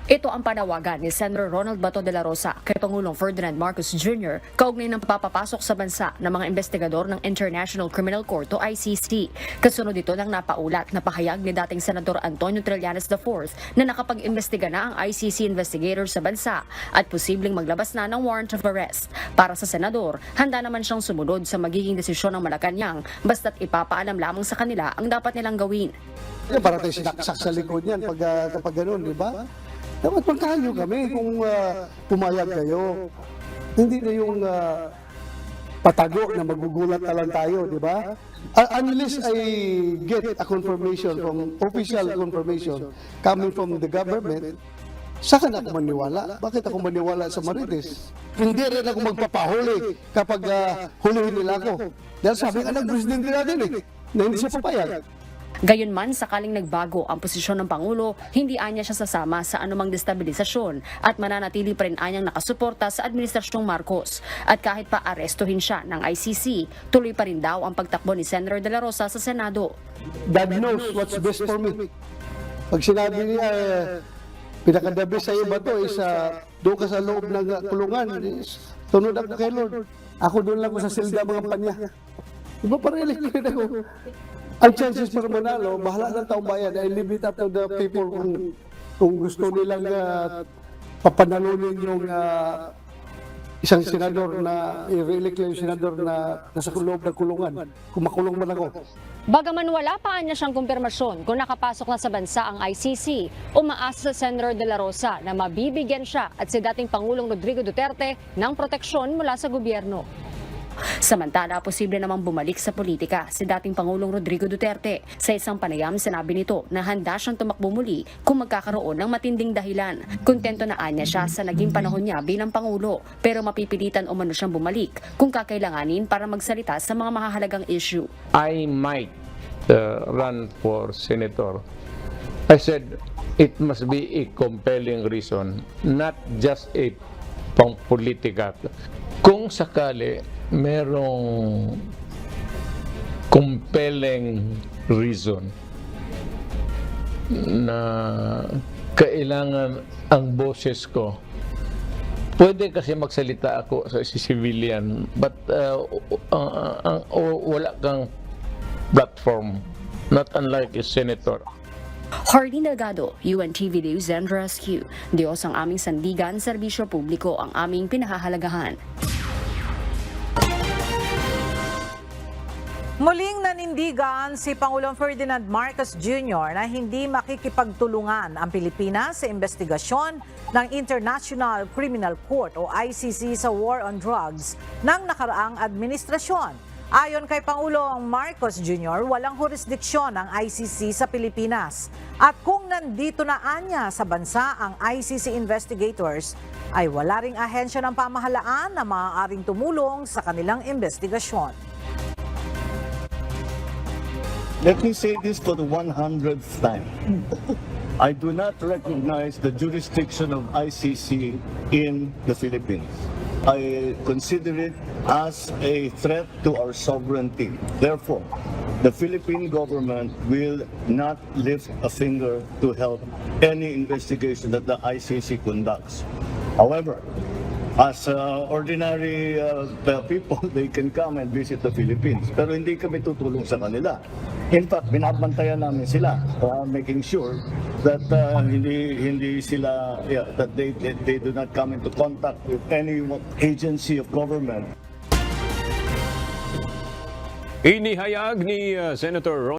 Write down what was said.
Ito ang panawagan ni Senator Ronald Bato de la Rosa kay Pangulong Ferdinand Marcos Jr. kaugnay ng papapasok sa bansa ng mga investigador ng International Criminal Court o ICC. Kasunod ito ng napaulat na pahayag ni dating Senador Antonio Trillanes IV na nakapag-imbestiga na ang ICC investigator sa bansa at posibleng maglabas na ng warrant of arrest. Para sa Senador, handa naman siyang sumunod sa magiging desisyon ng Malacanang basta't ipapaalam lamang sa kanila ang dapat nilang gawin. Para tayo sinaksak sa likod niyan kapag gano'n, di ba? Dapat magkayo kami kung pumayag kayo. Hindi na yung patago na magugulat na lang tayo, di ba? Unless I get a confirmation from official confirmation coming from the government, saka na ako maniwala. Bakit ako maniwala sa Marites? Hindi rin ako magpapahuli kapag hulihin nila ako. Dahil sabi nga ng presidente natin na hindi siya papayag. Gayunman, sakaling nagbago ang posisyon ng Pangulo, hindi anya siya sasama sa anumang destabilisasyon at mananatili pa rin anyang nakasuporta sa Administrasyong Marcos. At kahit pa arestuhin siya ng ICC, tuloy pa rin daw ang pagtakbo ni Senator de la Rosa sa Senado. God knows what's best for me. Pag sinabi niya, pinakadabi sa iba to is doon ka sa loob ng kulungan, tunod ako kay Lord. Ako doon lang ko sa silda mga panya. Diba parang elected ako? Ang chances para manalo, bahala ng taong bayan. I leave it up to the people kung gusto nilang papanalunin yung isang senador na i-re-elect yung senador na nasa loob ng kulungan. Kung makulong man ako. Bagaman wala pa niya siyang kumpirmasyon kung nakapasok na sa bansa ang ICC, umaasa sa Senator de la Rosa na mabibigyan siya at si dating Pangulong Rodrigo Duterte ng proteksyon mula sa gobyerno. Samantala, posible namang bumalik sa politika si dating Pangulong Rodrigo Duterte. Sa isang panayam, sinabi nito na handa siyang tumakbo muli kung magkakaroon ng matinding dahilan. Kontento na anya siya sa naging panahon niya bilang Pangulo, pero mapipilitan umano siyang bumalik kung kakailanganin para magsalita sa mga mahahalagang issue. I might run for senator. I said it must be a compelling reason, not just a pang-politika. Kung sakali merong compelling reason na kailangan ang boses ko, pwede kasi magsalita ako sa civilian, but wala kang platform, not unlike a senator. Hardy Delgado, UNTV News and Rescue. Diyos ang aming sandigan, serbisyo publiko ang aming pinahahalagahan. Muling nanindigan si Pangulong Ferdinand Marcos Jr. na hindi makikipagtulungan ang Pilipinas sa investigasyon ng International Criminal Court o ICC sa War on Drugs ng nakaraang administrasyon. Ayon kay Pangulong Marcos Jr., walang jurisdiksyon ang ICC sa Pilipinas. At kung nandito na anya sa bansa ang ICC investigators, ay wala ring ahensya ng pamahalaan na maaaring tumulong sa kanilang investigasyon. Let me say this for the 100th time. I do not recognize the jurisdiction of ICC in the Philippines. I consider it as a threat to our sovereignty. Therefore, the Philippine government will not lift a finger to help any investigation that the ICC conducts. However, as ordinary people, they can come and visit the Philippines. Pero hindi kami tutulong sa kanila. In fact, binabantayan namin sila, making sure that hindi sila, that they do not come into contact with any agency of government. Inihayag ni Senator